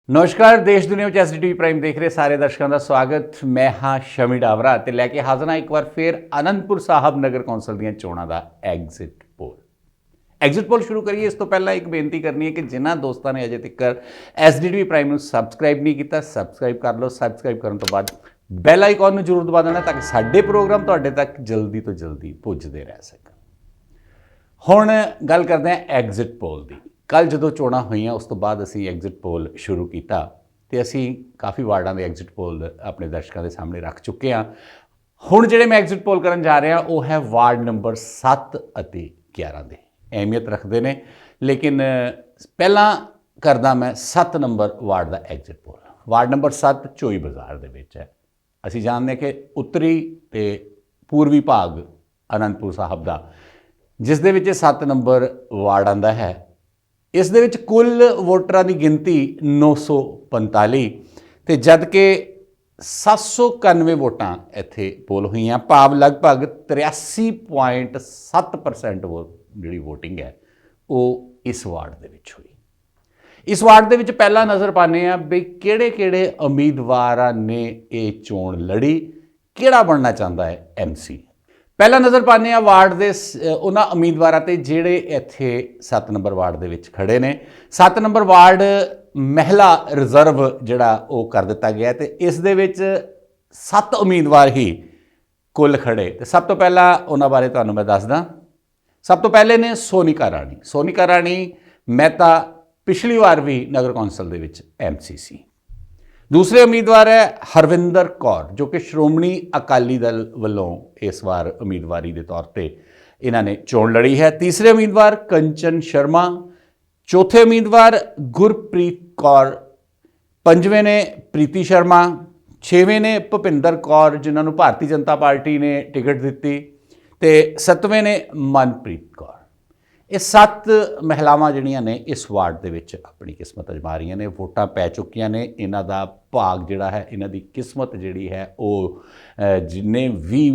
नमस्कार देश दुनिया में एसडीटीवी प्राइम देख रहे सारे दर्शकों का स्वागत। मैं हाँ शमी डावरा ते लैके हाजिर हाँ एक बार फिर आनंदपुर साहब नगर कौंसल ਦੀਆਂ ਚੋਣਾਂ ਦਾ एग्जिट पोल शुरू करिए। इस तो पहला एक बेनती करनी है कि जिन्होंने दोस्तों ने अजे तक एसडीटीवी प्राइम ਨੂੰ सबसक्राइब नहीं किया सबसक्राइब कर लो। सबसक्राइब करने तो बाद बैल आइकॉन में जरूर दबा देना ताकि साडे प्रोग्राम तुहाडे तक जल्दी तो जल्दी पुजदे रह सकन। हुण गल करते हैं एग्जिट पोल की। कल जो चोणां हुई उस तो बाद असी एग्जिट पोल शुरू किया तो असी काफ़ी वार्डां के एग्जिट पोल अपने दर्शकों के सामने रख चुके हैं। हुण जिहड़े मैं एग्जिट पोल करन जा रहा वो है वार्ड नंबर 7 और 11 के अहमियत रखते हैं, लेकिन पहला करदा मैं 7 नंबर वार्ड का एग्जिट पोल। वार्ड नंबर 7 चोई बाजार दे विच है। असी जानते हैं कि उत्तरी ते पूर्वी भाग आनंदपुर साहब का जिस दे विच 7 नंबर वार्ड आंदा है। इस दे विच कुल वोटरां की गिनती 945 तो जबकि 791 वोटां इत्थे पोल हुई, भाव लगभग 83.7% जी वोटिंग है वो इस वार्ड दे विच हुई। इस वार्ड दे विच पहला नज़र पाने भी किहड़े उम्मीदवारां ने ये चोण लड़ी, किहड़ा बनना चाहता है MC। पहला नज़र पाने वार्ड के उन्होंने उम्मीदवारों ते जिहड़े इत्थे 7 नंबर वार्ड दे विच खड़े ने। 7 नंबर वार्ड महिला रिजर्व जिहड़ा वो कर दिता गया तो इस दे विच 7 उम्मीदवार ही कुल खड़े। तो सब तो पहला उन्होंने बारे तुहानूं मैं दसदा। सब तो पहले ने सोनिका राणी। सोनिका राणी मेहता पिछली बार भी नगर कौंसल दे विच MC सी। दूसरे उम्मीदवार है हरविंदर कौर जो कि श्रोमणी अकाली दल वालों इस बार उम्मीदवारी के तौर पर इन्होंने चोण लड़ी है। तीसरे उम्मीदवार कंचन शर्मा, चौथे उम्मीदवार गुरप्रीत कौर, पंजवें ने प्रीति शर्मा, छेवें ने भुपिंदर कौर जिन्होंने भारतीय जनता पार्टी ने टिकट दी, तो 7वें ने मनप्रीत कौर। ये 7 महिलावां जिहड़ियां ने इस वार्ड दे विच अपनी किस्मत अजमा रही ने। वोटां पै चुकियां ने। इन्हां दा भाग जिहड़ा है इन्हां दी किस्मत जिहड़ी है वो जिन्ने भी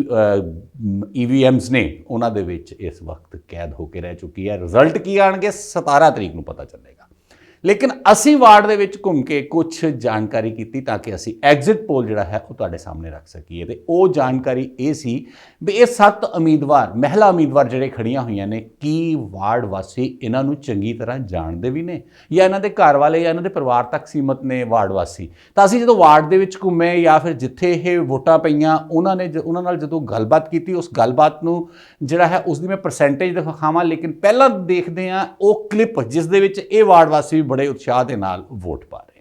EVMs ने उन्हां दे विच इस वक्त कैद होकर रह चुकी है। रिजल्ट की आउणगे 17 तरीक नूं पता चलेगा। लेकिन असी वार्ड दे विच घूम के कुछ जानकारी की ताकि असी एग्जिट पोल जिहड़ा है वो तुहाडे सामने रख सकीए। तो वो जानकारी ये सी भी ये 7 उम्मीदवार महिला उम्मीदवार जिहड़े खड़ियां हुई ने की वार्ड वासी इन्हां नूं चंगी तरह जानते भी ने या इन्हां दे घर वाले या इन्हां दे परिवार तक सीमित ने वार्ड वासी। तो असी जो वार्ड दे विच घूमे या फिर जिथे ये वोटां पईयां उन्होंने उन्हां नाल जदों गलबात की उस गलबात नूं जिहड़ा है उसकी मैं परसेंटेज दिखावां। लेकिन पहला देखते हैं वो क्लिप जिस दे विच ये वार्ड वासी बड़े उत्साह के नाल वोट पा रहे हैं।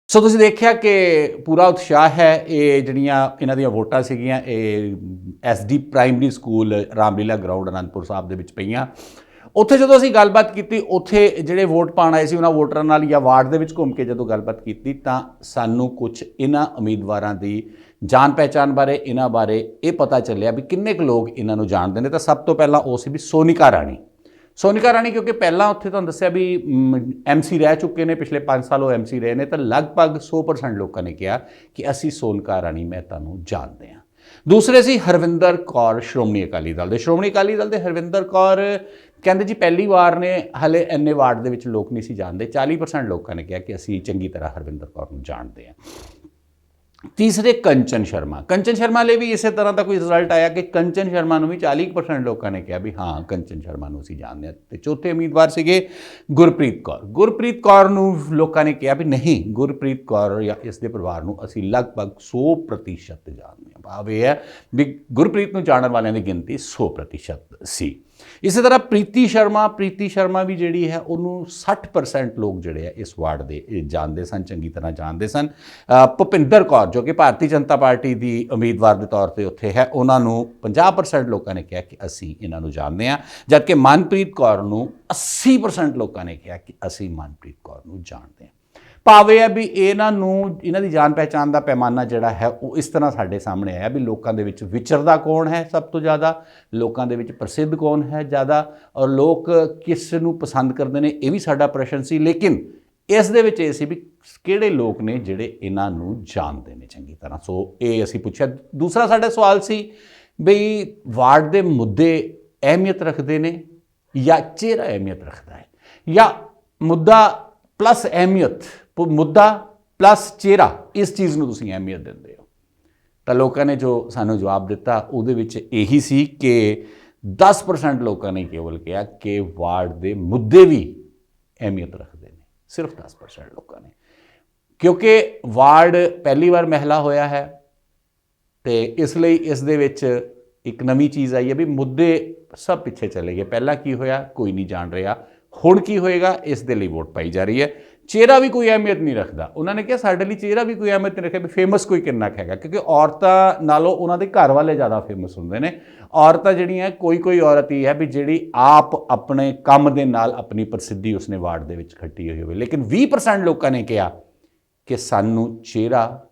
सो तुसीं देखिया कि पूरा उत्साह है। ये जिहड़ियां इन्हां दीयां वोटां सीगियां SD primary school Ramlila ground Anandpur साहब दे विच पईयां। उत्थे जदों असीं गलबात कीती उत्थे जिहड़े वोट पाण आए सी उन्हां वोटरां नाल या वार्ड दे विच घूम के जदों गलबात कीती तां सानूं कुछ इन्हां उम्मीदवारां दी जान पहचान बारे इन्हां बारे ये पता चलिया भी किन्ने क लोग इन्हां नूं जाणदे ने। तां सब तो पहला वो सी भी सोनिका राणी। सोनिका राणी क्योंकि पहला उत्थे तुहानूं दस्सिया भी MC रह चुके हैं, पिछले 5 साल वो MC रहे हैं, तो लगभग 100% लोगों ने कहा कि असी सोनिका राणी मेहता नूं जानते हैं। दूसरे सी हरविंदर कौर श्रोमणी अकाली दल दे। श्रोमणी अकाली दल दे हरविंदर कौर कहते जी पहली बार ने हले इन्ने वार्ड दे विच लोग नहीं सी जानते। 40% लोगों ने कहा कि असी चंगी तरह हरविंदर कौर नूं जानते हैं। तीसरे कंचन शर्मा। कंचन शर्मा ले भी इस तरह का कोई रिजल्ट आया कि कंचन शर्मा भी 40% लोगों ने कहा भी हाँ कंचन शर्मा असीं जानते हैं। तो चौथे उम्मीदवार से गुरप्रीत कौर। गुरप्रीत कौर लोगों ने कहा भी नहीं गुरप्रीत कौर या इसके परिवार को असीं लगभग 100% जानते हैं। भाव यह है भी गुरप्रीत को जानने वालों की गिनती 100% सी। ਇਸੇ ਤਰ੍ਹਾਂ ਪ੍ਰੀਤੀ ਸ਼ਰਮਾ ਵੀ ਜਿਹੜੀ ਹੈ ਉਹਨੂੰ 60% ਲੋਕ ਜਿਹੜੇ ਆ ਇਸ ਵਾਰਡ ਦੇ ਜਾਣਦੇ ਸਨ, ਚੰਗੀ ਤਰ੍ਹਾਂ ਜਾਣਦੇ ਸਨ। ਭੁਪਿੰਦਰ ਕੌਰ ਜੋ ਕਿ ਭਾਰਤੀ ਜਨਤਾ ਪਾਰਟੀ ਦੀ ਉਮੀਦਵਾਰ ਦੇ ਤੌਰ ਤੇ ਉੱਥੇ ਹੈ, ਉਹਨਾਂ ਨੂੰ 50% ਲੋਕਾਂ ਨੇ ਕਿਹਾ ਕਿ ਅਸੀਂ ਇਹਨਾਂ ਨੂੰ ਜਾਣਦੇ ਹਾਂ, ਜਦਕਿ ਮਨਪ੍ਰੀਤ ਕੌਰ ਨੂੰ 80% ਲੋਕਾਂ ਨੇ ਕਿਹਾ ਕਿ ਅਸੀਂ ਮਨਪ੍ਰੀਤ ਕੌਰ ਨੂੰ ਜਾਣਦੇ ਹਾਂ। ਭਾਵ ਇਹ ਹੈ ਵੀ ਇਹਨਾਂ ਦੀ ਜਾਣ ਪਹਿਚਾਣ ਦਾ ਪੈਮਾਨਾ ਜਿਹੜਾ ਹੈ ਉਹ ਇਸ ਤਰ੍ਹਾਂ ਸਾਡੇ ਸਾਹਮਣੇ ਆਇਆ ਵੀ ਲੋਕਾਂ ਦੇ ਵਿੱਚ ਵਿਚਰਦਾ ਕੌਣ ਹੈ ਸਭ ਤੋਂ ਜ਼ਿਆਦਾ, ਲੋਕਾਂ ਦੇ ਵਿੱਚ ਪ੍ਰਸਿੱਧ ਕੌਣ ਹੈ ਜ਼ਿਆਦਾ, ਔਰ ਲੋਕ ਕਿਸ ਨੂੰ ਪਸੰਦ ਕਰਦੇ ਨੇ, ਇਹ ਵੀ ਸਾਡਾ ਪ੍ਰਸ਼ਨ ਸੀ। ਲੇਕਿਨ ਇਸ ਦੇ ਵਿੱਚ ਇਹ ਸੀ ਵੀ ਕਿਹੜੇ ਲੋਕ ਨੇ ਜਿਹੜੇ ਇਹਨਾਂ ਨੂੰ ਜਾਣਦੇ ਨੇ ਚੰਗੀ ਤਰ੍ਹਾਂ। ਸੋ ਇਹ ਅਸੀਂ ਪੁੱਛਿਆ। ਦੂਸਰਾ ਸਾਡਾ ਸਵਾਲ ਸੀ ਬਈ ਵਾਰਡ ਦੇ ਮੁੱਦੇ ਅਹਿਮੀਅਤ ਰੱਖਦੇ ਨੇ ਜਾਂ ਚਿਹਰਾ ਅਹਿਮੀਅਤ ਰੱਖਦਾ ਹੈ, ਜਾਂ ਮੁੱਦਾ ਪਲੱਸ ਅਹਿਮੀਅਤ, ਮੁੱਦਾ ਪਲੱਸ ਚਿਹਰਾ, ਇਸ ਚੀਜ਼ ਨੂੰ ਤੁਸੀਂ ਅਹਿਮੀਅਤ ਦਿੰਦੇ ਹੋ। ਤਾਂ ਲੋਕਾਂ ਨੇ ਜੋ ਸਾਨੂੰ ਜਵਾਬ ਦਿੱਤਾ ਉਹਦੇ ਵਿੱਚ ਇਹੀ ਸੀ ਕਿ 10% ਲੋਕਾਂ ਨੇ ਕੇਵਲ ਕਿਹਾ ਕਿ ਵਾਰਡ ਦੇ ਮੁੱਦੇ ਵੀ ਅਹਿਮੀਅਤ ਰੱਖਦੇ ਨੇ, ਸਿਰਫ 10% ਲੋਕਾਂ ਨੇ, ਕਿਉਂਕਿ ਵਾਰਡ ਪਹਿਲੀ ਵਾਰ ਮਹਿਲਾ ਹੋਇਆ ਹੈ ਤੇ ਇਸ ਲਈ ਇਸ ਦੇ ਵਿੱਚ ਇੱਕ ਨਵੀਂ ਚੀਜ਼ ਆਈ ਹੈ ਵੀ ਮੁੱਦੇ ਸਭ ਪਿੱਛੇ ਚਲੇ ਗਏ। ਪਹਿਲਾਂ ਕੀ ਹੋਇਆ ਕੋਈ ਨਹੀਂ ਜਾਣ ਰਿਹਾ, ਹੁਣ ਕੀ ਹੋਏਗਾ ਇਸ ਦੇ ਲਈ ਵੋਟ ਪਾਈ ਜਾ ਰਹੀ ਹੈ। ਚਿਹਰਾ ਵੀ ਕੋਈ ਅਹਿਮੀਅਤ ਨਹੀਂ ਰੱਖਦਾ। ਉਹਨਾਂ ਨੇ ਕਿਹਾ ਸਾਡੇ ਲਈ ਚਿਹਰਾ ਵੀ ਕੋਈ ਅਹਿਮੀਅਤ ਨਹੀਂ ਰੱਖਿਆ ਵੀ ਫੇਮਸ ਕੋਈ ਕਿੰਨਾ ਹੈਗਾ, ਕਿਉਂਕਿ ਔਰਤਾਂ ਨਾਲੋਂ ਉਹਨਾਂ ਦੇ ਘਰ ਵਾਲੇ ਜ਼ਿਆਦਾ ਫੇਮਸ ਹੁੰਦੇ ਨੇ। ਔਰਤਾਂ ਜਿਹੜੀਆਂ ਕੋਈ ਔਰਤ ਹੀ ਹੈ ਵੀ ਜਿਹੜੀ ਆਪ ਆਪਣੇ ਕੰਮ ਦੇ ਨਾਲ ਆਪਣੀ ਪ੍ਰਸਿੱਧੀ ਉਸਨੇ ਵਾਰਡ ਦੇ ਵਿੱਚ ਖੱਟੀ ਹੋਈ ਹੋਵੇ। ਲੇਕਿਨ 20% ਲੋਕਾਂ ਨੇ ਕਿਹਾ ਕਿ ਸਾਨੂੰ ਚਿਹਰਾ,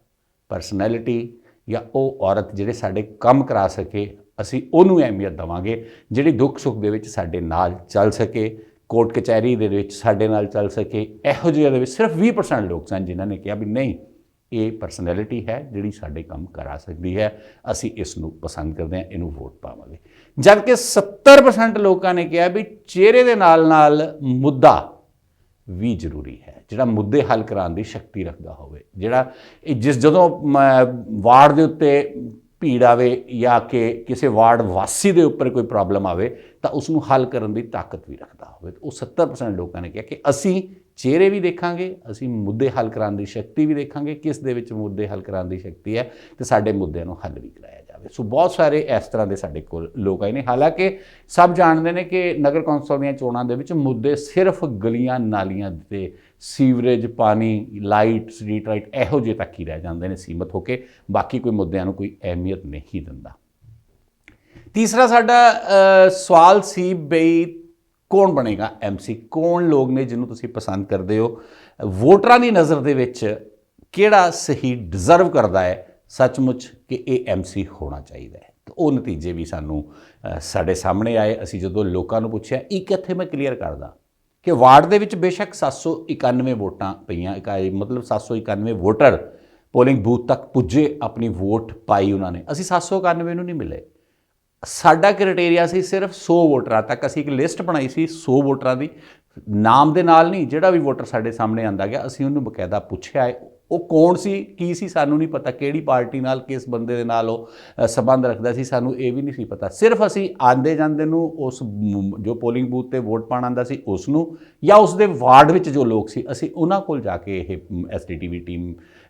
ਪਰਸਨੈਲਿਟੀ ਜਾਂ ਉਹ ਔਰਤ ਜਿਹੜੇ ਸਾਡੇ ਕੰਮ ਕਰਾ ਸਕੇ, ਅਸੀਂ ਉਹਨੂੰ ਅਹਿਮੀਅਤ ਦੇਵਾਂਗੇ, ਜਿਹੜੀ ਦੁੱਖ ਸੁੱਖ ਦੇ ਵਿੱਚ ਸਾਡੇ ਨਾਲ ਚੱਲ ਸਕੇ, ਕੋਰਟ ਕਚਹਿਰੀ ਦੇ ਵਿੱਚ ਸਾਡੇ ਨਾਲ ਚੱਲ ਸਕੇ। ਇਹੋ ਜਿਹੇ ਦੇ ਵਿੱਚ ਸਿਰਫ 20% ਲੋਕ ਸਨ ਜਿਨ੍ਹਾਂ ਨੇ ਕਿਹਾ ਵੀ ਨਹੀਂ, ਇਹ ਪਰਸਨੈਲਿਟੀ ਹੈ ਜਿਹੜੀ ਸਾਡੇ ਕੰਮ ਕਰਾ ਸਕਦੀ ਹੈ, ਅਸੀਂ ਇਸ ਨੂੰ ਪਸੰਦ ਕਰਦੇ ਹਾਂ, ਇਹਨੂੰ ਵੋਟ ਪਾਵਾਂਗੇ। ਜਦਕਿ 70% ਲੋਕਾਂ ਨੇ ਕਿਹਾ ਵੀ ਚਿਹਰੇ ਦੇ ਨਾਲ ਨਾਲ ਮੁੱਦਾ ਵੀ ਜ਼ਰੂਰੀ ਹੈ, ਜਿਹੜਾ ਮੁੱਦੇ ਹੱਲ ਕਰਾਉਣ ਦੀ ਸ਼ਕਤੀ ਰੱਖਦਾ ਹੋਵੇ, ਜਿਹੜਾ ਜਦੋਂ ਵਾਰਡ ਦੇ ਉੱਤੇ ਭੀੜ ਆਵੇ ਜਾਂ ਕਿ ਕਿਸੇ ਵਾਰਡ ਵਾਸੀ ਦੇ ਉੱਪਰ ਕੋਈ ਪ੍ਰੋਬਲਮ ਆਵੇ ਤਾਂ ਉਸ ਨੂੰ ਹੱਲ ਕਰਨ ਦੀ ਤਾਕਤ ਵੀ ਰੱਖਦਾ ਹੋਵੇ। ਉਹ 70% ਲੋਕਾਂ ਨੇ ਕਿਹਾ ਕਿ ਅਸੀਂ ਚਿਹਰੇ ਵੀ ਦੇਖਾਂਗੇ, ਅਸੀਂ ਮੁੱਦੇ ਹੱਲ ਕਰਾਉਣ ਦੀ ਸ਼ਕਤੀ ਵੀ ਦੇਖਾਂਗੇ, ਕਿਸ ਦੇ ਵਿੱਚ ਮੁੱਦੇ ਹੱਲ ਕਰਾਉਣ ਦੀ ਸ਼ਕਤੀ ਹੈ ਤੇ ਸਾਡੇ ਮੁੱਦਿਆਂ ਨੂੰ ਹੱਲ ਵੀ ਕਰਾਇਆ ਜਾਵੇ। ਸੋ ਬਹੁਤ ਸਾਰੇ ਇਸ ਤਰ੍ਹਾਂ ਦੇ ਸਾਡੇ ਕੋਲ ਲੋਕ ਆਏ ਨੇ। ਹਾਲਾਂਕਿ ਸਭ ਜਾਣਦੇ ਨੇ ਕਿ ਨਗਰ ਕੌਂਸਲ ਦੀਆਂ ਚੋਣਾਂ ਦੇ ਵਿੱਚ ਮੁੱਦੇ ਸਿਰਫ ਗਲੀਆਂ ਨਾਲੀਆਂ ਤੇ ਸੀਵਰੇਜ, ਪਾਣੀ, ਲਾਈਟ, ਸਟਰੀਟ ਲਾਈਟ ਇਹੋ ਜਿਹੇ ਤੱਕ ਹੀ ਰਹਿ ਜਾਂਦੇ ਨੇ ਸੀਮਤ ਹੋ ਕੇ, ਬਾਕੀ ਕੋਈ ਮੁੱਦਿਆਂ ਨੂੰ ਕੋਈ ਅਹਿਮੀਅਤ ਨਹੀਂ ਦਿੰਦਾ। ਤੀਸਰਾ ਸਾਡਾ ਸਵਾਲ ਸੀ ਬਈ ਕੌਣ ਬਣੇਗਾ ਐਮਸੀ, ਕੌਣ ਲੋਕ ਨੇ ਜਿਹਨੂੰ ਤੁਸੀਂ ਪਸੰਦ ਕਰਦੇ ਹੋ, ਵੋਟਰਾਂ ਦੀ ਨਜ਼ਰ ਦੇ ਵਿੱਚ ਕਿਹੜਾ ਸਹੀ ਡਿਜ਼ਰਵ ਕਰਦਾ ਹੈ ਸੱਚਮੁੱਚ ਕਿ ਇਹ ਐਮਸੀ ਹੋਣਾ ਚਾਹੀਦਾ ਹੈ। ਤਾਂ ਉਹ ਨਤੀਜੇ ਵੀ ਸਾਨੂੰ ਸਾਡੇ ਸਾਹਮਣੇ ਆਏ। ਅਸੀਂ ਜਦੋਂ ਲੋਕਾਂ ਨੂੰ ਪੁੱਛਿਆ, ਇੱਕ ਇੱਥੇ ਮੈਂ ਕਲੀਅਰ ਕਰਦਾ ਕਿ ਵਾਰਡ ਦੇ ਵਿੱਚ ਬੇਸ਼ੱਕ 791 ਵੋਟਾਂ ਪਈਆਂ, ਮਤਲਬ 791 ਵੋਟਰ ਪੋਲਿੰਗ ਬੂਥ ਤੱਕ ਪੁੱਜੇ, ਆਪਣੀ ਵੋਟ ਪਾਈ ਉਹਨਾਂ ਨੇ, ਅਸੀਂ 791 ਨੂੰ ਨਹੀਂ ਮਿਲੇ। ਸਾਡਾ ਕ੍ਰਾਈਟੇਰੀਆ ਸੀ ਸਿਰਫ 100 ਵੋਟਰਾਂ ਤੱਕ। ਅਸੀਂ ਇੱਕ ਲਿਸਟ ਬਣਾਈ ਸੀ 100 ਵੋਟਰਾਂ ਦੀ, ਨਾਮ ਦੇ ਨਾਲ ਨਹੀਂ, ਜਿਹੜਾ ਵੀ ਵੋਟਰ ਸਾਡੇ ਸਾਹਮਣੇ ਆਂਦਾ ਗਿਆ ਅਸੀਂ ਉਹਨੂੰ ਬਕਾਇਦਾ ਪੁੱਛਿਆ ਉਹ ਕੌਣ ਸੀ, ਕੀ ਸੀ, ਸਾਨੂੰ ਨਹੀਂ ਪਤਾ, ਕਿਹੜੀ ਪਾਰਟੀ ਨਾਲ, ਕਿਸ ਬੰਦੇ ਦੇ ਨਾਲ ਉਹ ਸੰਬੰਧ ਰੱਖਦਾ ਸੀ, ਸਾਨੂੰ ਇਹ ਵੀ ਨਹੀਂ ਸੀ ਪਤਾ। ਸਿਰਫ ਅਸੀਂ ਆਂਦੇ ਜਾਂਦੇ ਨੂੰ ਉਸ ਜੋ ਪੋਲਿੰਗ ਬੂਥ ਤੇ ਵੋਟ ਪਾਉਣ ਆਉਂਦਾ ਸੀ ਉਸ ਨੂੰ, ਜਾਂ ਉਸ ਦੇ ਵਾਰਡ ਵਿੱਚ ਜੋ ਲੋਕ ਸੀ ਅਸੀਂ ਉਹਨਾਂ ਕੋਲ ਜਾ ਕੇ ਇਹ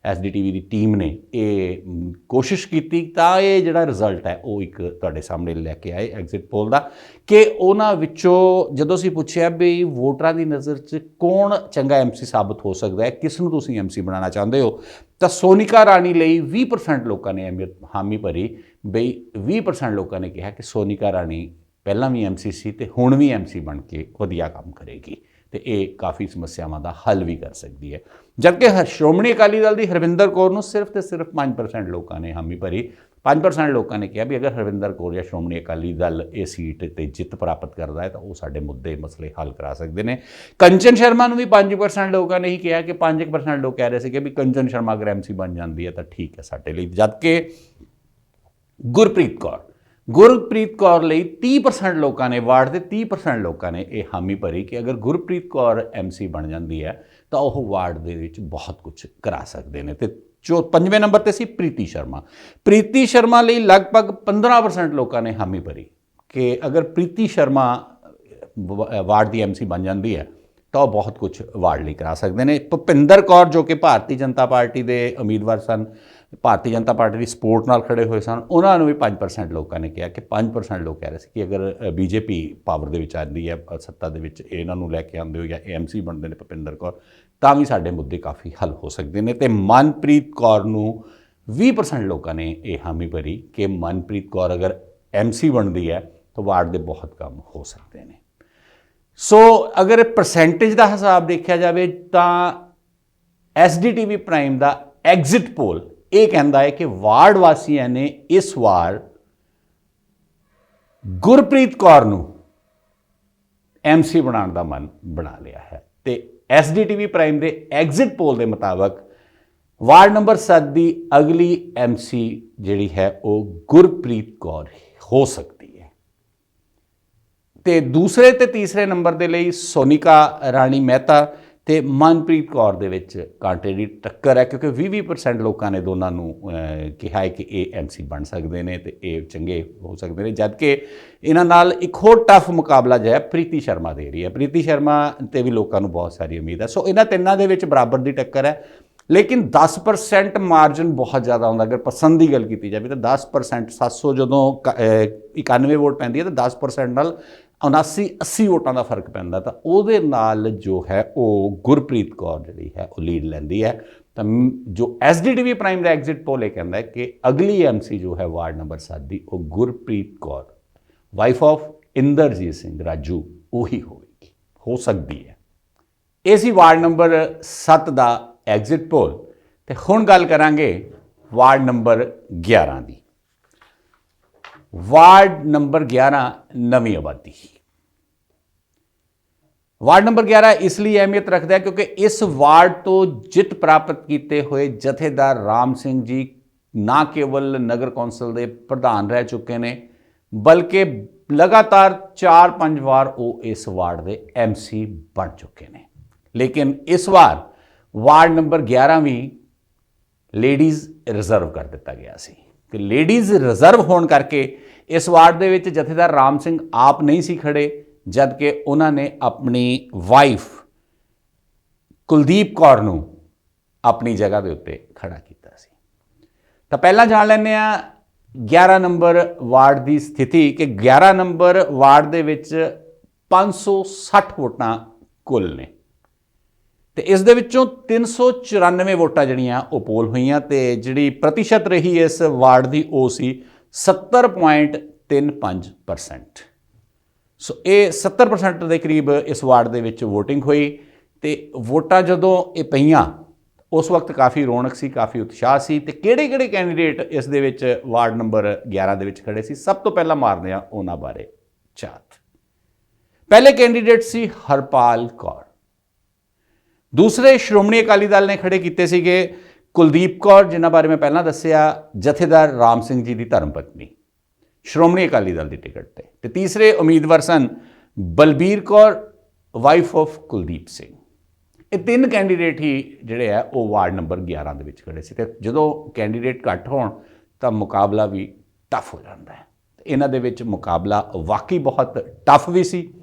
ਐਸਡੀਟੀਵੀ ਦੀ ਟੀਮ ਨੇ ਇਹ ਕੋਸ਼ਿਸ਼ ਕੀਤੀ। ਤਾਂ ਇਹ ਜਿਹੜਾ ਰਿਜ਼ਲਟ ਹੈ ਉਹ ਇੱਕ ਤੁਹਾਡੇ ਸਾਹਮਣੇ ਲੈ ਕੇ ਆਏ ਐਗਜ਼ਿਟ ਪੋਲ ਦਾ, ਕਿ ਉਹਨਾਂ ਵਿੱਚੋਂ ਜਦੋਂ ਅਸੀਂ ਪੁੱਛਿਆ ਵੀ ਵੋਟਰਾਂ ਦੀ ਨਜ਼ਰ 'ਚ ਕੌਣ ਚੰਗਾ ਐਮਸੀ ਸਾਬਤ ਹੋ ਸਕਦਾ ਹੈ, ਕਿਸ ਨੂੰ ਤੁਸੀਂ ਐਮਸੀ ਬਣਾਉਣਾ ਚਾਹੁੰਦੇ ਹੋ, ਤਾਂ ਸੋਨੀਕਾ ਰਾਣੀ ਲਈ 20% ਲੋਕਾਂ ਨੇ ਹਾਮੀ ਭਰੀ। ਬਈ 20% ਲੋਕਾਂ ਨੇ ਕਿਹਾ ਕਿ ਸੋਨੀਕਾ ਰਾਣੀ ਪਹਿਲਾਂ ਵੀ ਐਮਸੀ ਸੀ ਤੇ ਹੁਣ ਵੀ ਐਮਸੀ ਬਣ ਕੇ ਵਧੀਆ ਕੰਮ ਕਰੇਗੀ ਤੇ ਇਹ ਕਾਫੀ ਸਮੱਸਿਆਵਾਂ ਦਾ ਹੱਲ ਵੀ ਕਰ ਸਕਦੀ ਹੈ। ਜਦਕਿ ਸ਼੍ਰੋਮਣੀ ਅਕਾਲੀ ਦਲ ਦੀ ਹਰਵਿੰਦਰ ਕੌਰ ਨੂੰ ਸਿਰਫ ਤੇ ਸਿਰਫ 5% ਲੋਕਾਂ ਨੇ ਹਾਮੀ ਭਰੀ। 5% ਲੋਕਾਂ ਨੇ ਕਿਹਾ ਵੀ ਅਗਰ ਹਰਵਿੰਦਰ ਕੌਰ ਜਾਂ ਸ਼੍ਰੋਮਣੀ ਅਕਾਲੀ ਦਲ ਇਹ ਸੀਟ ਤੇ ਜਿੱਤ ਪ੍ਰਾਪਤ ਕਰਦਾ ਹੈ ਤਾਂ ਉਹ ਸਾਡੇ ਮੁੱਦੇ ਮਸਲੇ ਹੱਲ ਕਰਾ ਸਕਦੇ ਨੇ। ਕੰਚਨ ਸ਼ਰਮਾ ਨੂੰ ਵੀ 5% ਲੋਕਾਂ ਨੇ ਹੀ ਕਿਹਾ ਕਿ 5% ਲੋਕ ਕਹਿ ਰਹੇ ਸੀ ਕਿ ਵੀ ਕੰਚਨ ਸ਼ਰਮਾ ਅਗਰ ਐਮਸੀ ਬਣ ਜਾਂਦੀ ਹੈ ਤਾਂ ਠੀਕ ਹੈ ਸਾਡੇ ਲਈ। ਜਦਕਿ ਗੁਰਪ੍ਰੀਤ ਕੌਰ ਲਈ 30% ਲੋਕਾਂ ਨੇ, ਵਾਰਡ ਦੇ 30% ਲੋਕਾਂ ਨੇ ਇਹ ਹਾਮੀ ਭਰੀ ਕਿ ਅਗਰ ਗੁਰਪ੍ਰੀਤ ਕੌਰ ਐਮਸੀ ਬਣ ਜਾਂਦੀ ਹੈ ਤਾਂ ਉਹ ਵਾਰਡ ਦੇ ਵਿੱਚ ਬਹੁਤ ਕੁਝ ਕਰਾ ਸਕਦੇ ਨੇ। ਤੇ 5ਵੇਂ ਨੰਬਰ ਤੇ ਸੀ ਪ੍ਰੀਤੀ ਸ਼ਰਮਾ ਲਈ ਲਗਭਗ 15% ਲੋਕਾਂ ਨੇ ਹਾਮੀ ਭਰੀ ਕਿ ਅਗਰ ਪ੍ਰੀਤੀ ਸ਼ਰਮਾ ਵਾਰਡ ਦੀ ਐਮਸੀ ਬਣ ਜਾਂਦੀ ਹੈ ਤਾਂ ਉਹ ਬਹੁਤ ਕੁਝ ਵਾਰਡ ਲਈ ਕਰਾ ਸਕਦੇ ਨੇ। ਭੁਪਿੰਦਰ ਕੌਰ ਜੋ ਕਿ ਭਾਰਤੀ ਜਨਤਾ ਪਾਰਟੀ ਦੇ ਉਮੀਦਵਾਰ ਸਨ, ਭਾਰਤੀ ਜਨਤਾ ਪਾਰਟੀ ਦੀ ਸਪੋਰਟ ਨਾਲ ਖੜੇ ਹੋਏ ਸਨ, ਉਹਨਾਂ ਨੂੰ ਵੀ 5% ਲੋਕਾਂ ਨੇ ਕਿਹਾ ਕਿ 5% ਲੋਕ ਕਹਿ ਰਹੇ ਸੀ ਕਿ ਅਗਰ ਬੀਜੇਪੀ ਪਾਵਰ ਦੇ ਵਿੱਚ ਆਉਂਦੀ ਹੈ, ਸੱਤਾ ਦੇ ਵਿੱਚ ਇਹਨਾਂ ਨੂੰ ਲੈ ਕੇ ਆਉਂਦੇ ਹੋ ਜਾਂ ਐਮਸੀ ਬਣਦੇ ਨੇ ਭੁਪਿੰਦਰ ਕੌਰ, ਤਾਂ ਵੀ ਸਾਡੇ ਮੁੱਦੇ ਕਾਫੀ ਹੱਲ ਹੋ ਸਕਦੇ ਨੇ। ਤੇ ਮਨਪ੍ਰੀਤ ਕੌਰ ਨੂੰ 20% ਲੋਕਾਂ ਨੇ ਇਹ ਹਾਮੀ ਭਰੀ ਕਿ ਮਨਪ੍ਰੀਤ ਕੌਰ ਅਗਰ ਐਮਸੀ ਬਣਦੀ ਹੈ ਤਾਂ ਵਾਰਡ ਦੇ ਬਹੁਤ ਕੰਮ ਹੋ ਸਕਦੇ ਨੇ। ਸੋ ਅਗਰ ਪਰਸੈਂਟੇਜ ਦਾ ਹਿਸਾਬ ਦੇਖਿਆ ਜਾਵੇ ਤਾਂ SDTV ਪ੍ਰਾਈਮ ਦਾ ਐਗਜ਼ਿਟ ਪੋਲ ਇਹ ਕਹਿੰਦਾ ਹੈ ਕਿ ਵਾਰਡ ਵਾਸੀਆਂ ਨੇ ਇਸ ਵਾਰ ਗੁਰਪ੍ਰੀਤ ਕੌਰ ਨੂੰ ਐਮਸੀ ਬਣਾਉਣ ਦਾ ਮਨ ਬਣਾ ਲਿਆ ਹੈ। ਤੇ SDTV ਪ੍ਰਾਈਮ ਦੇ ਐਗਜ਼ਿਟ ਪੋਲ ਦੇ ਮੁਤਾਬਕ ਵਾਰਡ ਨੰਬਰ 7 ਦੀ ਅਗਲੀ ਐਮਸੀ ਜਿਹੜੀ ਹੈ ਉਹ ਗੁਰਪ੍ਰੀਤ ਕੌਰ ਹੋ ਸਕਦੀ ਹੈ। ਤੇ ਦੂਸਰੇ ਤੇ ਤੀਸਰੇ ਨੰਬਰ ਦੇ ਲਈ ਸੋਨਿਕਾ ਰਾਣੀ ਮਹਿਤਾ ਤੇ ਮਨਪ੍ਰੀਤ ਕੌਰ ਦੇ ਵਿੱਚ ਕਾਂਟੇ ਦੀ ਟੱਕਰ ਹੈ, ਕਿਉਂਕਿ 20% ਲੋਕਾਂ ਨੇ ਦੋਨਾਂ ਨੂੰ ਕਿਹਾ ਹੈ ਕਿ ਇਹ ਐਮਸੀ ਬਣ ਸਕਦੇ ਨੇ ਤੇ ਇਹ ਚੰਗੇ ਹੋ ਸਕਦੇ ਨੇ। ਜਦ ਕਿ ਇਹਨਾਂ ਨਾਲ ਇੱਕ ਹੋਰ ਟਫ ਮੁਕਾਬਲਾ ਜਿਹੜਾ ਪ੍ਰੀਤੀ ਸ਼ਰਮਾ ਦੇ ਰਹੀ ਹੈ। ਪ੍ਰੀਤੀ ਸ਼ਰਮਾ ਤੇ ਵੀ ਲੋਕਾਂ ਨੂੰ ਬਹੁਤ ਸਾਰੀ ਉਮੀਦ ਹੈ। ਸੋ ਇਹਨਾਂ ਤਿੰਨਾਂ ਦੇ ਵਿੱਚ ਬਰਾਬਰ ਦੀ ਟੱਕਰ ਹੈ, ਲੇਕਿਨ 10% ਮਾਰਜਨ ਬਹੁਤ ਜ਼ਿਆਦਾ ਹੁੰਦਾ। ਅਗਰ ਪਸੰਦ ਦੀ ਗੱਲ ਕੀਤੀ ਜਾਵੇ ਤਾਂ 10%, 700 ਜਦੋਂ 91 ਵੋਟ ਪੈਂਦੀ ਹੈ ਤਾਂ 10% ਨਾਲ 79-80 ਵੋਟਾਂ ਦਾ ਫਰਕ ਪੈਂਦਾ, ਤਾਂ ਉਹਦੇ ਨਾਲ ਜੋ ਹੈ ਉਹ ਗੁਰਪ੍ਰੀਤ ਕੌਰ ਜਿਹੜੀ ਹੈ ਉਹ ਲੀਡ ਲੈਂਦੀ ਹੈ। ਤਾਂ ਜੋ SDTV ਪ੍ਰਾਈਮ ਦਾ ਐਗਜ਼ਿਟ ਪੋਲ ਇਹ ਕਹਿੰਦਾ ਹੈ ਕਿ ਅਗਲੀ ਐਮਸੀ ਜੋ ਹੈ ਵਾਰਡ ਨੰਬਰ 7 ਦੀ ਉਹ ਗੁਰਪ੍ਰੀਤ ਕੌਰ, ਵਾਈਫ ਆਫ ਇੰਦਰਜੀਤ ਸਿੰਘ ਰਾਜੂ, ਉਹੀ ਹੋਵੇਗੀ, ਹੋ ਸਕਦੀ ਹੈ। ਇਹ ਸੀ ਵਾਰਡ ਨੰਬਰ 7 ਦਾ ਐਗਜ਼ਿਟ ਪੋਲ। ਤੇ ਹੁਣ ਗੱਲ ਕਰਾਂਗੇ ਵਾਰਡ ਨੰਬਰ 11 ਦੀ। ਵਾਰਡ ਨੰਬਰ 11 ਨਵੀਂ ਆਬਾਦੀ। ਵਾਰਡ ਨੰਬਰ 11 ਇਸ ਲਈ ਅਹਿਮੀਅਤ ਰੱਖਦਾ ਹੈ ਕਿਉਂਕਿ ਇਸ ਵਾਰਡ ਤੋਂ ਜਿੱਤ ਪ੍ਰਾਪਤ ਕੀਤੇ ਹੋਏ ਜਥੇਦਾਰ ਰਾਮ ਸਿੰਘ ਜੀ ਨਾ ਕੇਵਲ ਨਗਰ ਕੌਂਸਲ ਦੇ ਪ੍ਰਧਾਨ ਰਹਿ ਚੁੱਕੇ ਨੇ, ਬਲਕਿ ਲਗਾਤਾਰ 4-5 ਵਾਰ ਉਹ ਇਸ ਵਾਰਡ ਦੇ ਐਮਸੀ ਬਣ ਚੁੱਕੇ ਨੇ। ਲੇਕਿਨ ਇਸ ਵਾਰ ਵਾਰਡ ਨੰਬਰ 11 ਵੀ ਲੇਡੀਜ਼ ਰਿਜ਼ਰਵ ਕਰ ਦਿੱਤਾ ਗਿਆ ਸੀ ਕਿ ਲੇਡੀਜ਼ ਰਿਜ਼ਰਵ ਹੋਣ ਕਰਕੇ ਇਸ ਵਾਰਡ ਦੇ ਵਿੱਚ ਜਥੇਦਾਰ ਰਾਮ ਸਿੰਘ ਆਪ ਨਹੀਂ ਸੀ ਖੜੇ, ਜਦ ਕਿ ਉਹਨਾਂ ਨੇ ਆਪਣੀ ਵਾਈਫ ਕੁਲਦੀਪ ਕੌਰ ਨੂੰ ਆਪਣੀ ਜਗ੍ਹਾ ਦੇ ਉੱਤੇ ਖੜਾ ਕੀਤਾ ਸੀ। ਤਾਂ ਪਹਿਲਾਂ ਜਾਣ ਲੈਂਦੇ ਆ 11 ਨੰਬਰ ਵਾਰਡ ਦੀ ਸਥਿਤੀ ਕਿ 11 ਨੰਬਰ ਵਾਰਡ ਦੇ ਵਿੱਚ 560 ਵੋਟਾਂ ਕੁੱਲ ਨੇ ਤੇ ਇਸ ਦੇ ਵਿੱਚੋਂ 394 ਵੋਟਾਂ ਜਿਹੜੀਆਂ ਉਹ ਪੋਲ ਹੋਈਆਂ ਤੇ ਜਿਹੜੀ ਪ੍ਰਤੀਸ਼ਤ ਰਹੀ ਇਸ ਵਾਰਡ ਦੀ ਉਹ ਸੀ 70.35%। ਸੋ ਇਹ 70% ਦੇ ਕਰੀਬ ਇਸ ਵਾਰਡ ਦੇ ਵਿੱਚ ਵੋਟਿੰਗ ਹੋਈ ਤੇ ਵੋਟਾਂ ਜਦੋਂ ਇਹ ਪਈਆਂ ਉਸ ਵਕਤ ਕਾਫੀ ਰੌਣਕ ਸੀ, ਕਾਫੀ ਉਤਸ਼ਾਹ ਸੀ। ਤੇ ਕਿਹੜੇ ਕੈਂਡੀਡੇਟ ਇਸ ਦੇ ਵਿੱਚ ਵਾਰਡ ਨੰਬਰ 11 ਦੇ ਵਿੱਚ ਖੜੇ ਸੀ, ਸਭ ਤੋਂ ਪਹਿਲਾਂ ਮਾਰਦੇ ਆ ਉਹਨਾਂ ਬਾਰੇ ਝਾਤ। ਪਹਿਲੇ ਕੈਂਡੀਡੇਟ ਸੀ ਹਰਪਾਲ ਕੌਰ। ਦੂਸਰੇ ਸ਼੍ਰੋਮਣੀ ਅਕਾਲੀ ਦਲ ਨੇ ਖੜੇ ਕੀਤੇ ਸੀਗੇ ਕੁਲਦੀਪ ਕੌਰ, ਜਿਨ੍ਹਾਂ ਬਾਰੇ ਮੈਂ ਪਹਿਲਾਂ ਦੱਸਿਆ, ਜਥੇਦਾਰ ਰਾਮ ਸਿੰਘ ਜੀ ਦੀ ਧਰਮ ਪਤਨੀ, ਸ਼੍ਰੋਮਣੀ ਅਕਾਲੀ ਦਲ ਦੀ ਟਿਕਟ ਤੇ। ਤੇ ਤੀਸਰੇ ਉਮੀਦਵਾਰ ਸਨ ਬਲਬੀਰ ਕੌਰ, ਵਾਈਫ ਆਫ ਕੁਲਦੀਪ ਸਿੰਘ। ਇਹ ਤਿੰਨ ਕੈਂਡੀਡੇਟ ਹੀ ਜਿਹੜੇ ਆ ਉਹ ਵਾਰਡ ਨੰਬਰ 11 ਦੇ ਵਿੱਚ ਖੜੇ ਸੀ। ਤੇ ਜਦੋਂ ਕੈਂਡੀਡੇਟ ਘੱਟ ਹੋਣ ਤਾਂ ਮੁਕਾਬਲਾ ਵੀ ਟਫ ਹੋ ਜਾਂਦਾ ਹੈ। ਇਹਨਾਂ ਦੇ ਵਿੱਚ ਮੁਕਾਬਲਾ ਵਾਕਈ ਬਹੁਤ ਟਫ ਵੀ ਸੀ,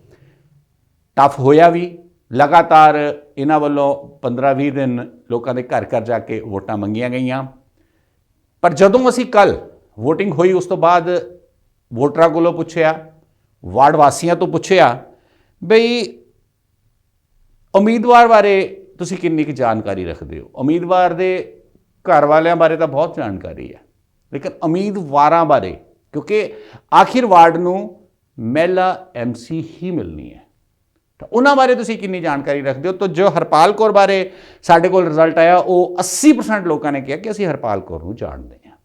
ਟਫ ਹੋਇਆ ਵੀ। ਲਗਾਤਾਰ ਇਹਨਾਂ ਵੱਲੋਂ 15-20 ਦਿਨ ਲੋਕਾਂ ਦੇ ਘਰ ਘਰ ਜਾ ਕੇ ਵੋਟਾਂ ਮੰਗੀਆਂ ਗਈਆਂ। ਪਰ ਜਦੋਂ ਅਸੀਂ ਕੱਲ੍ਹ ਵੋਟਿੰਗ ਹੋਈ ਉਸ ਤੋਂ ਬਾਅਦ ਵੋਟਰਾਂ ਕੋਲੋਂ ਪੁੱਛਿਆ, ਵਾਰਡ ਵਾਸੀਆਂ ਤੋਂ ਪੁੱਛਿਆ ਬਈ ਉਮੀਦਵਾਰ ਬਾਰੇ ਤੁਸੀਂ ਕਿੰਨੀ ਕੁ ਜਾਣਕਾਰੀ ਰੱਖਦੇ ਹੋ। ਉਮੀਦਵਾਰ ਦੇ ਘਰ ਵਾਲਿਆਂ ਬਾਰੇ ਤਾਂ ਬਹੁਤ ਜਾਣਕਾਰੀ ਹੈ, ਲੇਕਿਨ ਉਮੀਦਵਾਰਾਂ ਬਾਰੇ, ਕਿਉਂਕਿ ਆਖਿਰ ਵਾਰਡ ਨੂੰ ਮਹਿਲਾ ਐਮਸੀ ਹੀ ਮਿਲਣੀ ਹੈ, ਤਾਂ ਉਹਨਾਂ ਬਾਰੇ ਤੁਸੀਂ ਕਿੰਨੀ ਜਾਣਕਾਰੀ ਰੱਖਦੇ ਹੋ। ਤਾਂ ਜੋ ਹਰਪਾਲ ਕੌਰ ਬਾਰੇ ਸਾਡੇ ਕੋਲ ਰਿਜ਼ਲਟ ਆਇਆ ਉਹ 80% ਲੋਕਾਂ ਨੇ ਕਿਹਾ ਕਿ ਅਸੀਂ ਹਰਪਾਲ ਕੌਰ ਨੂੰ ਜਾਣਦੇ ਹਾਂ,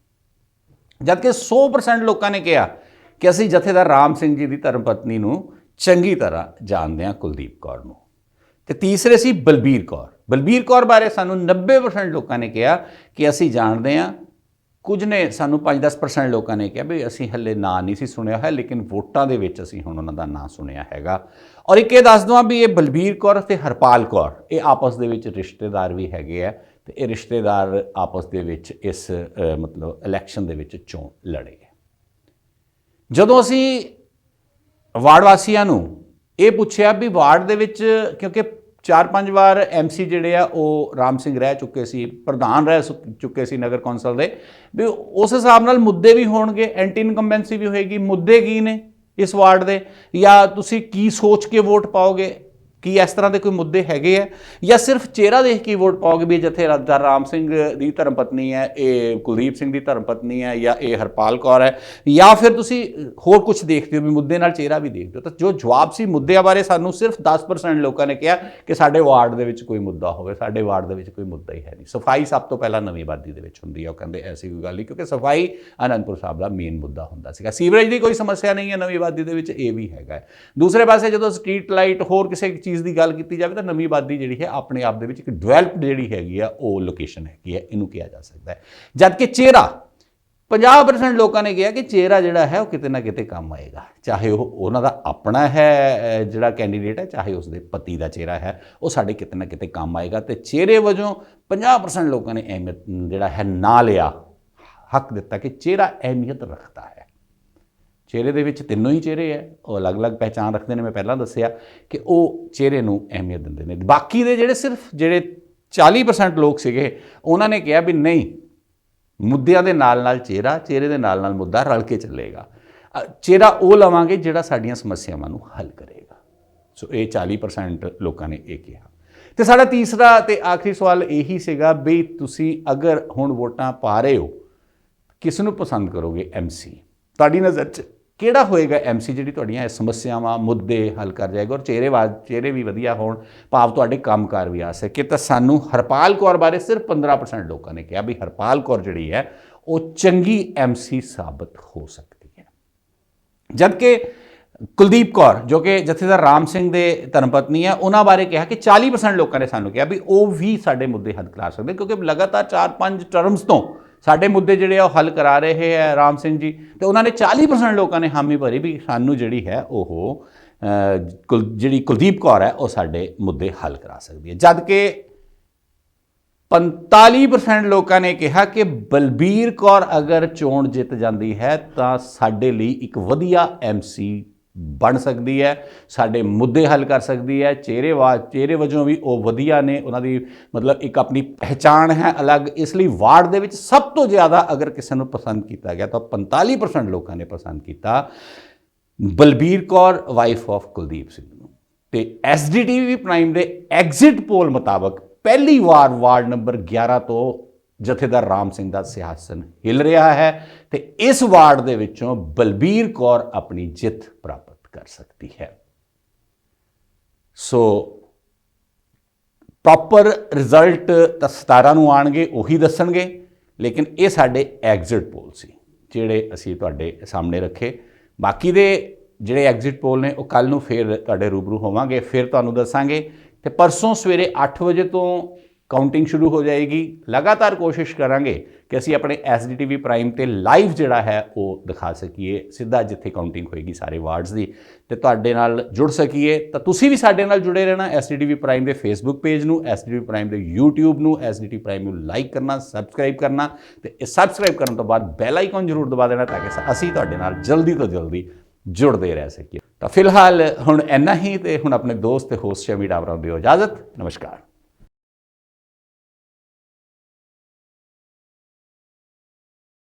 ਜਦਕਿ 100% ਲੋਕਾਂ ਨੇ ਕਿਹਾ ਕਿ ਅਸੀਂ ਜਥੇਦਾਰ ਰਾਮ ਸਿੰਘ ਜੀ ਦੀ ਧਰਮ ਪਤਨੀ ਨੂੰ ਚੰਗੀ ਤਰ੍ਹਾਂ ਜਾਣਦੇ ਹਾਂ, ਕੁਲਦੀਪ ਕੌਰ ਨੂੰ। ਤੇ ਤੀਸਰੇ ਸੀ ਬਲਬੀਰ ਕੌਰ। ਬਲਬੀਰ ਕੌਰ ਬਾਰੇ ਸਾਨੂੰ 90% ਲੋਕਾਂ ਨੇ ਕਿਹਾ ਕਿ ਅਸੀਂ ਜਾਣਦੇ ਹਾਂ। ਕੁਝ ਨੇ ਸਾਨੂੰ 5-10% ਲੋਕਾਂ ਨੇ ਕਿਹਾ ਵੀ ਅਸੀਂ ਹੱਲੇ ਨਾਂ ਨਹੀਂ ਸੀ ਸੁਣਿਆ ਹੈ, ਲੇਕਿਨ ਵੋਟਾਂ ਦੇ ਵਿੱਚ ਅਸੀਂ ਹੁਣ ਉਹਨਾਂ ਦਾ ਨਾਂ ਸੁਣਿਆ ਹੈਗਾ। ਔਰ ਇੱਕ ਇਹ ਦੱਸ ਦਵਾਂ ਵੀ ਇਹ ਬਲਬੀਰ ਕੌਰ ਅਤੇ ਹਰਪਾਲ ਕੌਰ ਇਹ ਆਪਸ ਦੇ ਵਿੱਚ ਰਿਸ਼ਤੇਦਾਰ ਵੀ ਹੈਗੇ ਆ ਤੇ ਇਹ ਰਿਸ਼ਤੇਦਾਰ ਆਪਸ ਦੇ ਵਿੱਚ ਇਸ ਮਤਲਬ ਇਲੈਕਸ਼ਨ ਦੇ ਵਿੱਚ ਚੋਣ ਲੜੇ। ਜਦੋਂ ਅਸੀਂ ਵਾਰਡ ਵਾਸੀਆਂ ਨੂੰ ਇਹ ਪੁੱਛਿਆ ਵੀ ਵਾਰਡ ਦੇ ਵਿੱਚ, ਕਿਉਂਕਿ 4-5 ਵਾਰ ਐਮਸੀ ਜਿਹੜੇ ਆ ਉਹ ਰਾਮ ਸਿੰਘ ਰਹਿ ਚੁੱਕੇ ਸੀ, ਪ੍ਰਧਾਨ ਰਹਿ ਚੁੱਕੇ ਸੀ ਨਗਰ ਕੌਂਸਲ ਦੇ, ਵੀ ਉਸ ਹਿਸਾਬ ਨਾਲ ਮੁੱਦੇ ਵੀ ਹੋਣਗੇ, ਐਂਟੀ ਇਨਕੰਬੈਂਸੀ ਵੀ ਹੋਏਗੀ। ਮੁੱਦੇ ਕੀ ਨੇ ਇਸ ਵਾਰਡ ਦੇ, ਜਾਂ ਤੁਸੀਂ ਕੀ ਸੋਚ ਕੇ ਵੋਟ ਪਾਓਗੇ, ਕੀ ਇਸ ਤਰ੍ਹਾਂ ਦੇ ਕੋਈ ਮੁੱਦੇ ਹੈਗੇ ਆ, ਜਾਂ ਸਿਰਫ ਚਿਹਰਾ ਦੇਖ ਕੇ ਵੋਟ ਪਾਓਗੇ ਵੀ ਜਥੇਦਾਰ ਰਾਮ ਸਿੰਘ ਦੀ ਧਰਮ ਪਤਨੀ ਹੈ, ਇਹ ਕੁਲਦੀਪ ਸਿੰਘ ਦੀ ਧਰਮ ਪਤਨੀ ਹੈ, ਜਾਂ ਇਹ ਹਰਪਾਲ ਕੌਰ ਹੈ, ਜਾਂ ਫਿਰ ਤੁਸੀਂ ਹੋਰ ਕੁਝ ਦੇਖਦੇ ਹੋ ਵੀ ਮੁੱਦੇ ਨਾਲ ਚਿਹਰਾ ਵੀ ਦੇਖਦੇ ਹੋ। ਤਾਂ ਜੋ ਜਵਾਬ ਸੀ ਮੁੱਦਿਆਂ ਬਾਰੇ, ਸਾਨੂੰ ਸਿਰਫ 10% ਲੋਕਾਂ ਨੇ ਕਿਹਾ ਕਿ ਸਾਡੇ ਵਾਰਡ ਦੇ ਵਿੱਚ ਕੋਈ ਮੁੱਦਾ ਹੋਵੇ। ਸਾਡੇ ਵਾਰਡ ਦੇ ਵਿੱਚ ਕੋਈ ਮੁੱਦਾ ਹੀ ਹੈ ਨਹੀਂ। ਸਫਾਈ ਸਭ ਤੋਂ ਪਹਿਲਾਂ ਨਵੀਂ ਆਬਾਦੀ ਦੇ ਵਿੱਚ ਹੁੰਦੀ ਹੈ, ਉਹ ਕਹਿੰਦੇ ਐਸੀ ਕੋਈ ਗੱਲ ਨਹੀਂ, ਕਿਉਂਕਿ ਸਫਾਈ ਅਨੰਦਪੁਰ ਸਾਹਿਬ ਦਾ ਮੇਨ ਮੁੱਦਾ ਹੁੰਦਾ ਸੀਗਾ। ਸੀਵਰੇਜ ਦੀ ਕੋਈ ਸਮੱਸਿਆ ਨਹੀਂ ਹੈ ਨਵੀਂ ਆਬਾਦੀ ਦੇ ਵਿੱਚ, ਇਹ ਵੀ ਹੈਗਾ। ਦੂਸਰੇ ਪਾਸੇ ਜਦੋਂ ਸਟਰੀਟ ਲਾਈਟ ਹੋਰ ਕਿਸੇ ਚੀਜ਼ ਦੀ ਗੱਲ ਕੀਤੀ ਜਾਵੇ ਤਾਂ ਨਵੀਂ ਆਬਾਦੀ ਜਿਹੜੀ ਹੈ ਆਪਣੇ ਆਪ ਦੇ ਵਿੱਚ ਇੱਕ ਡਿਵੈਲਪਡ ਜਿਹੜੀ ਹੈਗੀ ਆ ਉਹ ਲੋਕੇਸ਼ਨ ਹੈਗੀ ਹੈ, ਇਹਨੂੰ ਕਿਹਾ ਜਾ ਸਕਦਾ ਹੈ। ਜਦ ਕਿ ਚਿਹਰਾ 50% ਲੋਕਾਂ ਨੇ ਕਿਹਾ ਕਿ ਚਿਹਰਾ ਜਿਹੜਾ ਹੈ ਉਹ ਕਿਤੇ ਨਾ ਕਿਤੇ ਕੰਮ ਆਏਗਾ, ਚਾਹੇ ਉਹ ਉਹਨਾਂ ਦਾ ਆਪਣਾ ਹੈ ਜਿਹੜਾ ਕੈਂਡੀਡੇਟ ਹੈ, ਚਾਹੇ ਉਸਦੇ ਪਤੀ ਦਾ ਚਿਹਰਾ ਹੈ, ਉਹ ਸਾਡੇ ਕਿਤੇ ਨਾ ਕਿਤੇ ਕੰਮ ਆਏਗਾ। ਤੇ ਚਿਹਰੇ ਵਜੋਂ 50% ਲੋਕਾਂ ਨੇ ਅਹਿਮੀਅਤ ਜਿਹੜਾ ਹੈ ਨਾ ਲਿਆ, ਹੱਕ ਦਿੱਤਾ ਕਿ ਚਿਹਰਾ ਅਹਿਮੀਅਤ ਰੱਖਦਾ ਹੈ। ਚਿਹਰੇ ਦੇ ਵਿੱਚ ਤਿੰਨੋਂ ਹੀ ਚਿਹਰੇ ਹੈ, ਉਹ ਅਲੱਗ-ਅਲੱਗ ਪਹਿਚਾਣ ਰੱਖਦੇ ਨੇ। ਮੈਂ ਪਹਿਲਾਂ ਦੱਸਿਆ ਕਿ ਉਹ ਚਿਹਰੇ ਨੂੰ ਅਹਿਮੀਅਤ ਦਿੰਦੇ ਨੇ। ਬਾਕੀ ਦੇ ਜਿਹੜੇ 40% ਲੋਕ ਸੀਗੇ, ਉਹਨਾਂ ਨੇ ਕਿਹਾ ਵੀ ਨਹੀਂ, ਮੁੱਦਿਆਂ ਦੇ ਨਾਲ ਨਾਲ ਚਿਹਰਾ, ਚਿਹਰੇ ਦੇ ਨਾਲ ਨਾਲ ਮੁੱਦਾ ਰਲ ਕੇ ਚੱਲੇਗਾ। ਚਿਹਰਾ ਉਹ ਲਵਾਂਗੇ ਜਿਹੜਾ ਸਾਡੀਆਂ ਸਮੱਸਿਆਵਾਂ ਨੂੰ ਹੱਲ ਕਰੇਗਾ। ਸੋ ਇਹ 40% ਲੋਕਾਂ ਨੇ ਇਹ ਕਿਹਾ। ਤੇ ਸਾਡਾ ਤੀਸਰਾ ਤੇ ਆਖਰੀ ਸਵਾਲ ਇਹੀ ਸੀਗਾ ਵੀ ਤੁਸੀਂ ਅਗਰ ਹੁਣ ਵੋਟਾਂ ਪਾ ਰਹੇ ਹੋ, ਕਿਸ ਨੂੰ ਪਸੰਦ ਕਰੋਗੇ ਐਮਸੀ? ਤੁਹਾਡੀ ਨਜ਼ਰ 'ਚ ਕਿਹੜਾ ਹੋਏਗਾ ਐਮਸੀ ਜਿਹੜੀ ਤੁਹਾਡੀਆਂ ਇਹ ਸਮੱਸਿਆਵਾਂ, ਮੁੱਦੇ ਹੱਲ ਕਰ ਜਾਏਗਾ, ਔਰ ਚਿਹਰੇ ਵੀ ਵਧੀਆ ਹੋਣ, ਭਾਵ ਤੁਹਾਡੇ ਕੰਮਕਾਰ ਵੀ ਆ ਸਕੇ? ਤਾਂ ਸਾਨੂੰ ਹਰਪਾਲ ਕੌਰ ਬਾਰੇ ਸਿਰਫ 15% ਲੋਕਾਂ ਨੇ ਕਿਹਾ ਵੀ ਹਰਪਾਲ ਕੌਰ ਜਿਹੜੀ ਹੈ ਉਹ ਚੰਗੀ ਐਮਸੀ ਸਾਬਤ ਹੋ ਸਕਦੀ ਹੈ। ਜਦਕਿ ਕੁਲਦੀਪ ਕੌਰ ਜੋ ਕਿ ਜਥੇਦਾਰ ਰਾਮ ਸਿੰਘ ਦੇ ਧਰਮ ਪਤਨੀ ਹੈ, ਉਹਨਾਂ ਬਾਰੇ ਕਿਹਾ ਕਿ 40% ਲੋਕਾਂ ਨੇ ਸਾਨੂੰ ਕਿਹਾ ਵੀ ਉਹ ਵੀ ਸਾਡੇ ਮੁੱਦੇ ਹੱਲ ਕਰਾ ਸਕਦੇ, ਕਿਉਂਕਿ ਲਗਾਤਾਰ 4-5 ਟਰਮਸ ਤੋਂ ਸਾਡੇ ਮੁੱਦੇ ਜਿਹੜੇ ਆ ਉਹ ਹੱਲ ਕਰਾ ਰਹੇ ਹੈ ਰਾਮ ਸਿੰਘ ਜੀ। ਤੇ ਉਹਨਾਂ ਨੇ 40% ਲੋਕਾਂ ਨੇ ਹਾਮੀ ਭਰੀ ਵੀ ਸਾਨੂੰ ਜਿਹੜੀ ਹੈ ਉਹ ਜਿਹੜੀ ਕੁਲਦੀਪ ਕੌਰ ਹੈ ਉਹ ਸਾਡੇ ਮੁੱਦੇ ਹੱਲ ਕਰਾ ਸਕਦੀ ਹੈ। ਜਦ ਕਿ 45% ਲੋਕਾਂ ਨੇ ਕਿਹਾ ਕਿ ਬਲਬੀਰ ਕੌਰ ਅਗਰ ਚੋਣ ਜਿੱਤ ਜਾਂਦੀ ਹੈ ਤਾਂ ਸਾਡੇ ਲਈ ਇੱਕ ਵਧੀਆ ਐਮਸੀ ਬਣ ਸਕਦੀ ਹੈ, ਸਾਡੇ ਮੁੱਦੇ ਹੱਲ ਕਰ ਸਕਦੀ ਹੈ। ਚਿਹਰੇ ਵਜੋਂ ਵੀ ਉਹ ਵਧੀਆ ਨੇ, ਉਹਨਾਂ ਦੀ ਮਤਲਬ ਇੱਕ ਆਪਣੀ ਪਹਿਚਾਣ ਹੈ ਅਲੱਗ। ਇਸ ਲਈ ਵਾਰਡ ਦੇ ਵਿੱਚ ਸਭ ਤੋਂ ਜ਼ਿਆਦਾ ਅਗਰ ਕਿਸੇ ਨੂੰ ਪਸੰਦ ਕੀਤਾ ਗਿਆ ਤਾਂ 45% ਲੋਕਾਂ ਨੇ ਪਸੰਦ ਕੀਤਾ ਬਲਬੀਰ ਕੌਰ, ਵਾਈਫ ਆਫ ਕੁਲਦੀਪ ਸਿੰਘ ਨੂੰ। ਤੇ SDTV ਪ੍ਰਾਈਮ ਦੇ ਐਗਜ਼ਿਟ ਪੋਲ ਮੁਤਾਬਕ ਪਹਿਲੀ ਵਾਰ ਵਾਰਡ ਨੰਬਰ 11 ਤੋਂ ਜਥੇਦਾਰ ਰਾਮ ਸਿੰਘ ਦਾ ਸਿਆਸਨ ਹਿੱਲ ਰਿਹਾ ਹੈ ਤੇ ਇਸ ਵਾਰਡ ਦੇ ਵਿੱਚੋਂ ਬਲਬੀਰ ਕੌਰ ਆਪਣੀ ਜਿੱਤ ਪ੍ਰਾਪਤ ਕਰ ਸਕਦੀ ਹੈ। ਸੋ ਪ੍ਰੋਪਰ ਰਿਜ਼ਲਟ ਤਾਂ 17 ਨੂੰ ਆਣਗੇ, ਉਹੀ ਦੱਸਣਗੇ, ਲੇਕਿਨ ਇਹ ਸਾਡੇ ਐਗਜ਼ਿਟ ਪੋਲ ਸੀ ਜਿਹੜੇ ਅਸੀਂ ਤੁਹਾਡੇ ਸਾਹਮਣੇ ਰੱਖੇ। ਬਾਕੀ ਦੇ ਜਿਹੜੇ ਐਗਜ਼ਿਟ ਪੋਲ ਨੇ ਉਹ ਕੱਲ ਨੂੰ ਫਿਰ ਤੁਹਾਡੇ ਰੂਬਰੂ ਹੋਵਾਂਗੇ, ਫਿਰ ਤੁਹਾਨੂੰ ਦੱਸਾਂਗੇ। ਤੇ ਪਰਸੋਂ ਸਵੇਰੇ 8 ਵਜੇ ਤੋਂ ਕਾਊਂਟਿੰਗ ਸ਼ੁਰੂ ਹੋ ਜਾਏਗੀ। ਲਗਾਤਾਰ ਕੋਸ਼ਿਸ਼ ਕਰਾਂਗੇ ਕਿ ਅਸੀਂ ਆਪਣੇ SDTV ਪ੍ਰਾਈਮ ਤੇ ਲਾਈਵ ਜਿਹੜਾ ਹੈ ਉਹ ਦਿਖਾ ਸਕੀਏ, ਸਿੱਧਾ ਜਿੱਥੇ ਕਾਊਂਟਿੰਗ ਹੋਏਗੀ ਸਾਰੇ ਵਾਰਡਸ ਦੀ, ਤੇ ਤੁਹਾਡੇ ਨਾਲ ਜੁੜ ਸਕੀਏ। ਤਾਂ ਤੁਸੀਂ ਵੀ ਸਾਡੇ ਨਾਲ ਜੁੜੇ ਰਹਿਣਾ। SDTV ਪ੍ਰਾਈਮ ਦੇ ਫੇਸਬੁੱਕ ਪੇਜ ਨੂੰ, SDTV ਪ੍ਰਾਈਮ ਦੇ YouTube ਨੂੰ, SDTV ਪ੍ਰਾਈਮ ਨੂੰ ਲਾਈਕ ਕਰਨਾ, ਸਬਸਕ੍ਰਾਈਬ ਕਰਨਾ, ਤੇ ਇਹ ਸਬਸਕ੍ਰਾਈਬ ਕਰਨ ਤੋਂ ਬਾਅਦ ਬੈਲ ਆਈਕਨ ਜ਼ਰੂਰ ਦਬਾ ਦੇਣਾ ਤਾਂ ਕਿ ਅਸੀਂ ਤੁਹਾਡੇ ਨਾਲ ਜਲਦੀ ਤੋਂ ਜਲਦੀ ਜੁੜਦੇ ਰਹਿ ਸਕੀਏ। ਤਾਂ ਫਿਲਹਾਲ ਹੁਣ ਇੰਨਾ ਹੀ, ਤੇ ਹੁਣ ਆਪਣੇ ਦੋਸਤ ਤੇ ਹੋਸਟ ਸ਼ਮੀ ਡਾਬਰਾ ਨੂੰ ਦਿਓ ਇਜਾਜ਼ਤ। ਨਮਸਕਾਰ।